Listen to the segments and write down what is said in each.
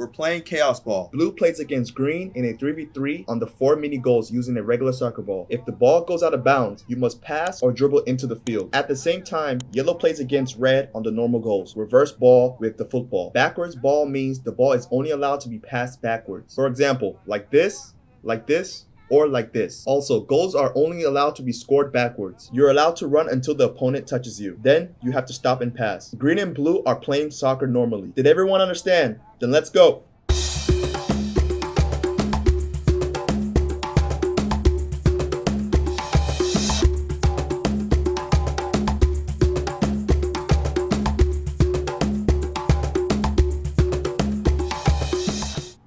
We're playing Chaosball. Blue plays against green in a 3v3 on the 4 mini goals using a regular soccer ball. If the ball goes out of bounds, you must pass or dribble into the field. At the same time, yellow plays against red on the normal goals. Reverse ball with the football. Backwards ball means the ball is only allowed to be passed backwards. For example, like this, or like this. Also, goals are only allowed to be scored backwards. You're allowed to run until the opponent touches you. Then, you have to stop and pass. Green and blue are playing soccer normally. Did everyone understand? Then let's go!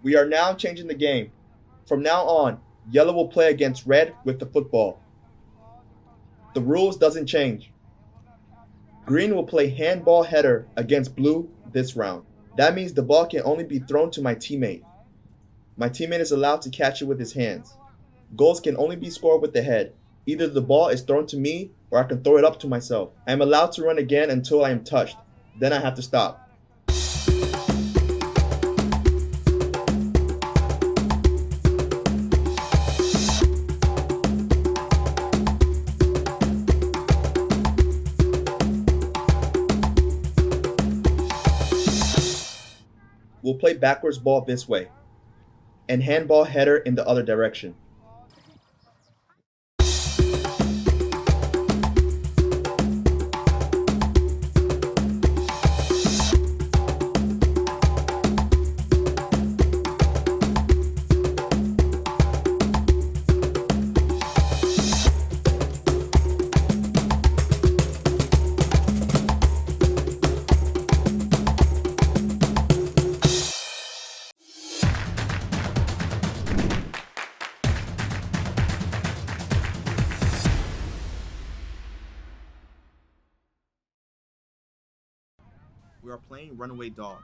We are now changing the game. From now on, yellow will play against red with the football. The rules doesn't change. Green will play handball header against blue this round. That means the ball can only be thrown to my teammate. My teammate is allowed to catch it with his hands. Goals can only be scored with the head. Either the ball is thrown to me or I can throw it up to myself. I am allowed to run again until I am touched. Then I have to stop. We'll play backwards ball this way, and handball header in the other direction. We are playing Runaway Dog.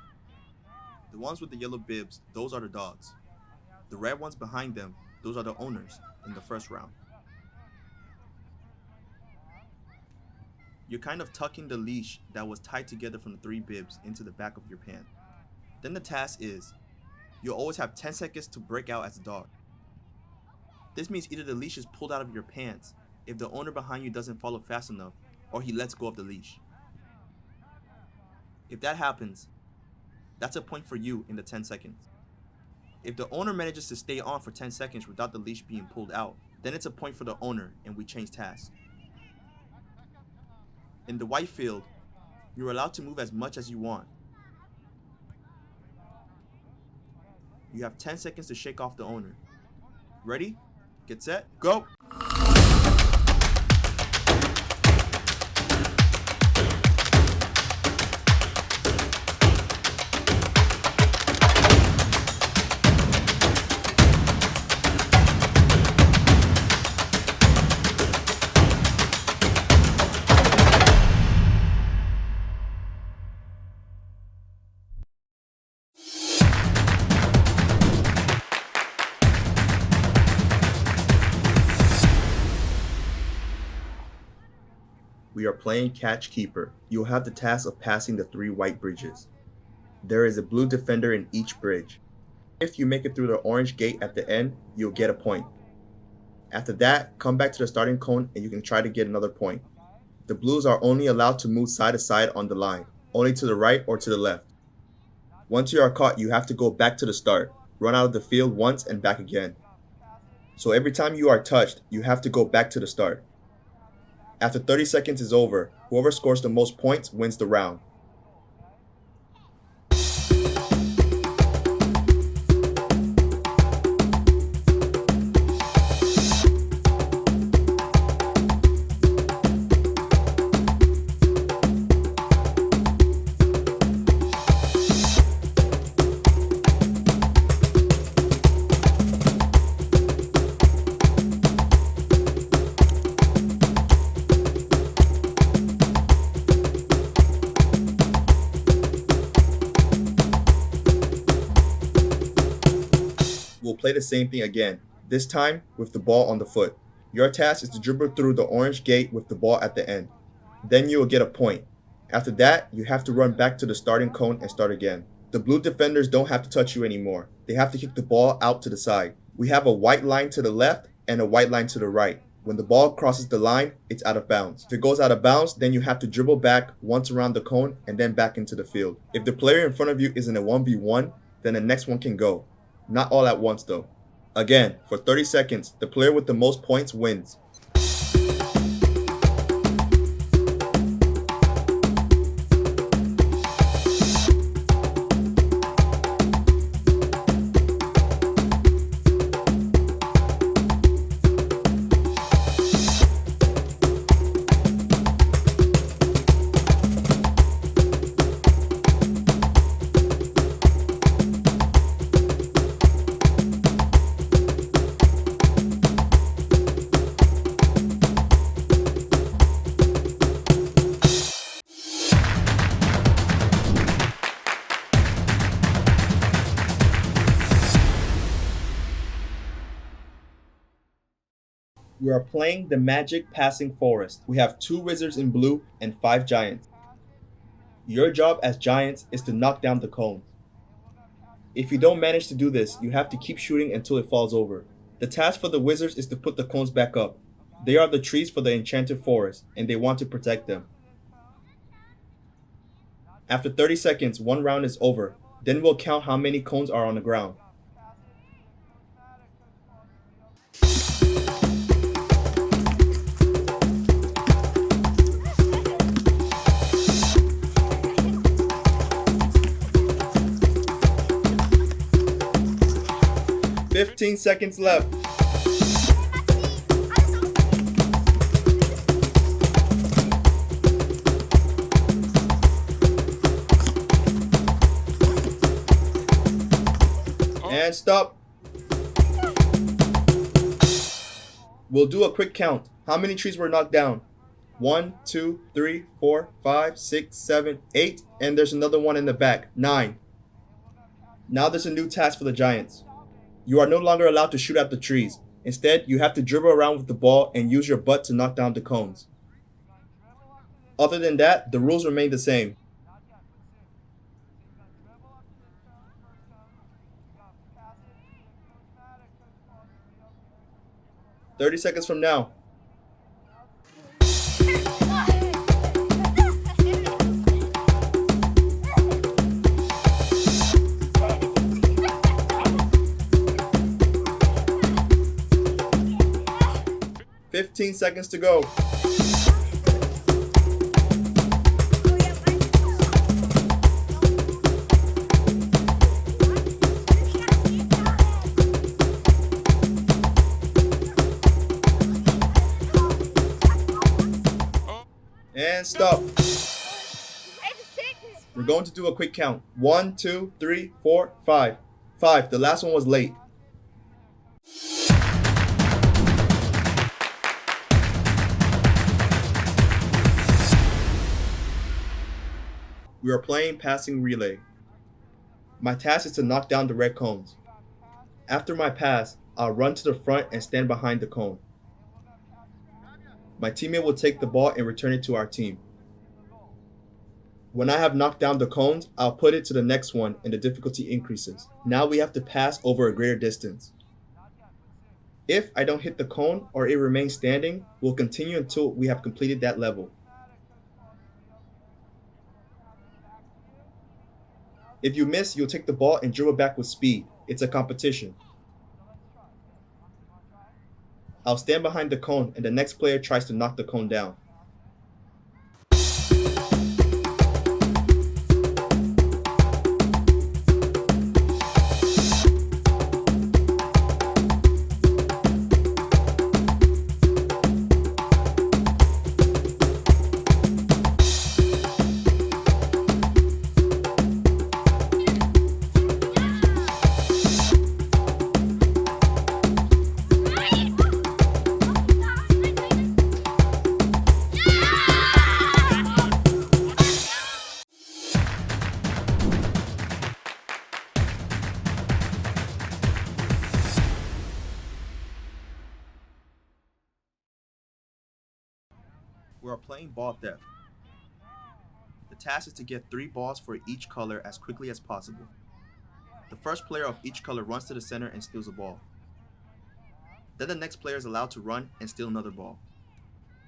The ones with the yellow bibs, those are the dogs. The red ones behind them, those are the owners in the first round. You're kind of tucking the leash that was tied together from the 3 bibs into the back of your pant. Then the task is, you'll always have 10 seconds to break out as a dog. This means either the leash is pulled out of your pants if the owner behind you doesn't follow fast enough, or he lets go of the leash. If that happens, that's a point for you in the 10 seconds. If the owner manages to stay on for 10 seconds without the leash being pulled out, then it's a point for the owner and we change tasks. In the white field, you're allowed to move as much as you want. You have 10 seconds to shake off the owner. Ready? Get set, go! We are playing Catch-Keeper. You will have the task of passing the 3 white bridges. There is a blue defender in each bridge. If you make it through the orange gate at the end, you'll get a point. After that, come back to the starting cone and you can try to get another point. The blues are only allowed to move side to side on the line, only to the right or to the left. Once you are caught, you have to go back to the start, run out of the field once and back again. So every time you are touched, you have to go back to the start. After 30 seconds is over, whoever scores the most points wins the round. We'll play the same thing again, this time with the ball on the foot. Your task is to dribble through the orange gate with the ball at the end. Then you will get a point. After that, you have to run back to the starting cone and start again. The blue defenders don't have to touch you anymore. They have to kick the ball out to the side. We have a white line to the left and a white line to the right. When the ball crosses the line, it's out of bounds. If it goes out of bounds, then you have to dribble back once around the cone and then back into the field. If the player in front of you is in a 1v1, then the next one can go. Not all at once though. Again, for 30 seconds, the player with the most points wins. We are playing the Magic Passing Forest. We have 2 wizards in blue and 5 giants. Your job as giants is to knock down the cones. If you don't manage to do this, you have to keep shooting until it falls over. The task for the wizards is to put the cones back up. They are the trees for the enchanted forest, and they want to protect them. After 30 seconds, 1 round is over. Then we'll count how many cones are on the ground. "15 seconds left. And stop. We'll do a quick count. How many trees were knocked down? 1, 2, 3, 4, 5, 6, 7, 8, and there's another one in the back. 9. Now there's a new task for the giants. You are no longer allowed to shoot at the trees. Instead, you have to dribble around with the ball and use your butt to knock down the cones. Other than that, the rules remain the same. "30 seconds from now." "15 seconds to go." And stop. We're going to do a quick count. 1, 2, 3, 4, 5. 5. The last one was late. We are playing passing relay. My task is to knock down the red cones. After my pass, I'll run to the front and stand behind the cone. My teammate will take the ball and return it to our team. When I have knocked down the cones, I'll put it to the next one and the difficulty increases. Now we have to pass over a greater distance. If I don't hit the cone or it remains standing, we'll continue until we have completed that level. If you miss, you'll take the ball and dribble back with speed. It's a competition. I'll stand behind the cone and the next player tries to knock the cone down. We are playing ball theft. The task is to get 3 balls for each color as quickly as possible. The first player of each color runs to the center and steals a ball. Then the next player is allowed to run and steal another ball.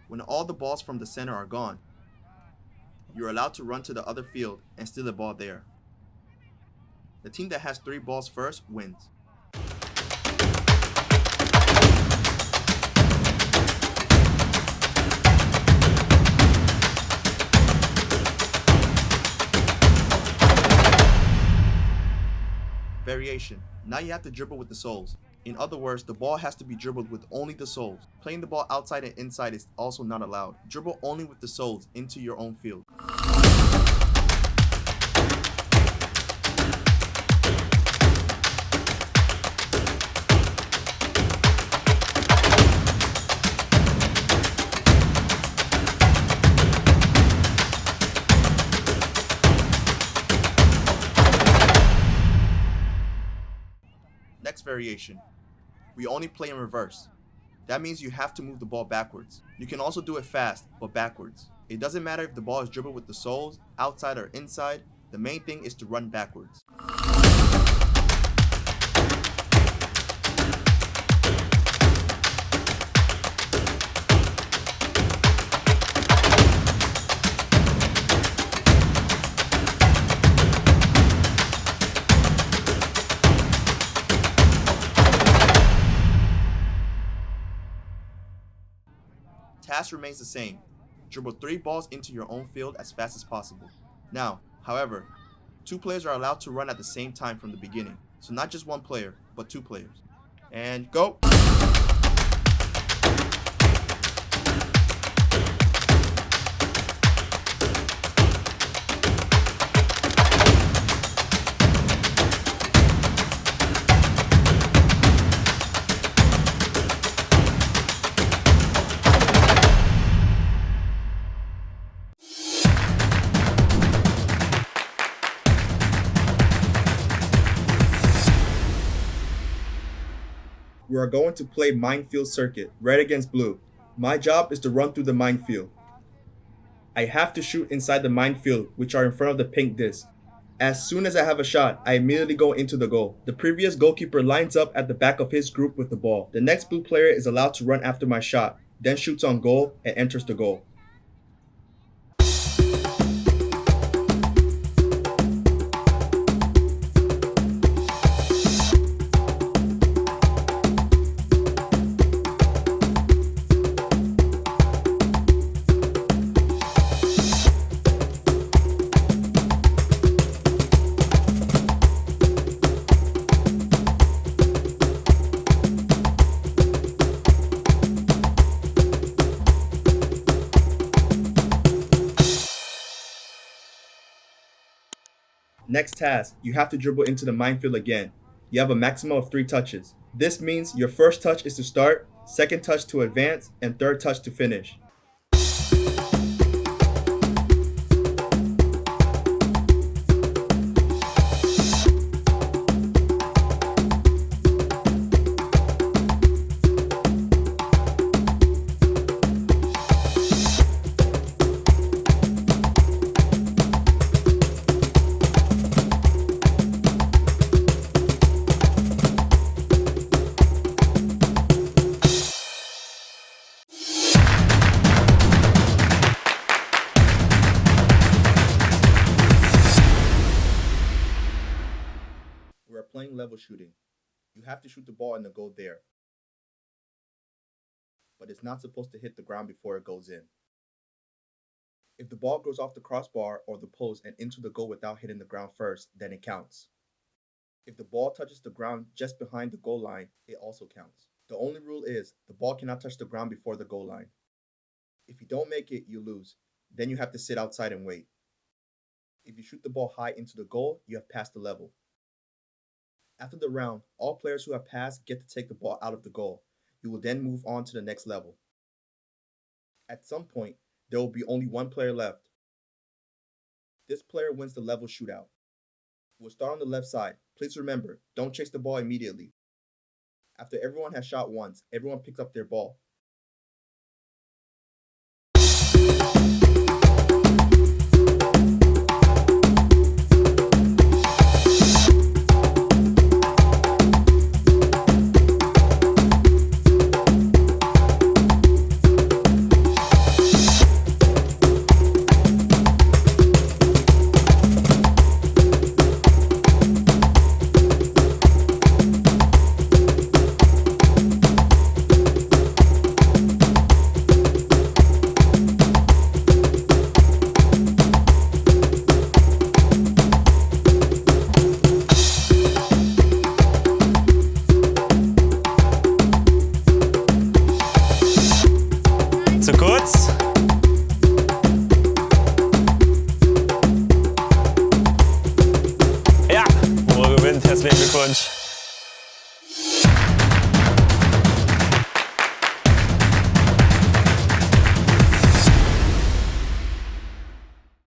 When all the balls from the center are gone, you're allowed to run to the other field and steal a ball there. The team that has 3 balls first wins. Variation. Now you have to dribble with the soles. In other words, the ball has to be dribbled with only the soles. Playing the ball outside and inside is also not allowed. Dribble only with the soles into your own field. Next variation. We only play in reverse. That means you have to move the ball backwards. You can also do it fast, but backwards. It doesn't matter if the ball is dribbled with the soles, outside or inside, the main thing is to run backwards. Task remains the same. Dribble 3 balls into your own field as fast as possible. Now, however, 2 players are allowed to run at the same time from the beginning. So not just 1 player, but 2 players. And go! We are going to play Minefield Circuit, red against blue. My job is to run through the minefield. I have to shoot inside the minefield, which are in front of the pink disc. As soon as I have a shot, I immediately go into the goal. The previous goalkeeper lines up at the back of his group with the ball. The next blue player is allowed to run after my shot, then shoots on goal and enters the goal. Next task, you have to dribble into the minefield again. You have a maximum of 3 touches. This means your first touch is to start, second touch to advance, and third touch to finish. We are playing level shooting. You have to shoot the ball in the goal there. But it's not supposed to hit the ground before it goes in. If the ball goes off the crossbar or the post and into the goal without hitting the ground first, then it counts. If the ball touches the ground just behind the goal line, it also counts. The only rule is the ball cannot touch the ground before the goal line. If you don't make it, you lose. Then you have to sit outside and wait. If you shoot the ball high into the goal, you have passed the level. After the round, all players who have passed get to take the ball out of the goal. You will then move on to the next level. At some point, there will be only 1 player left. This player wins the level shootout. We'll start on the left side. Please remember, don't chase the ball immediately. After everyone has shot once, everyone picks up their ball. favorite ones.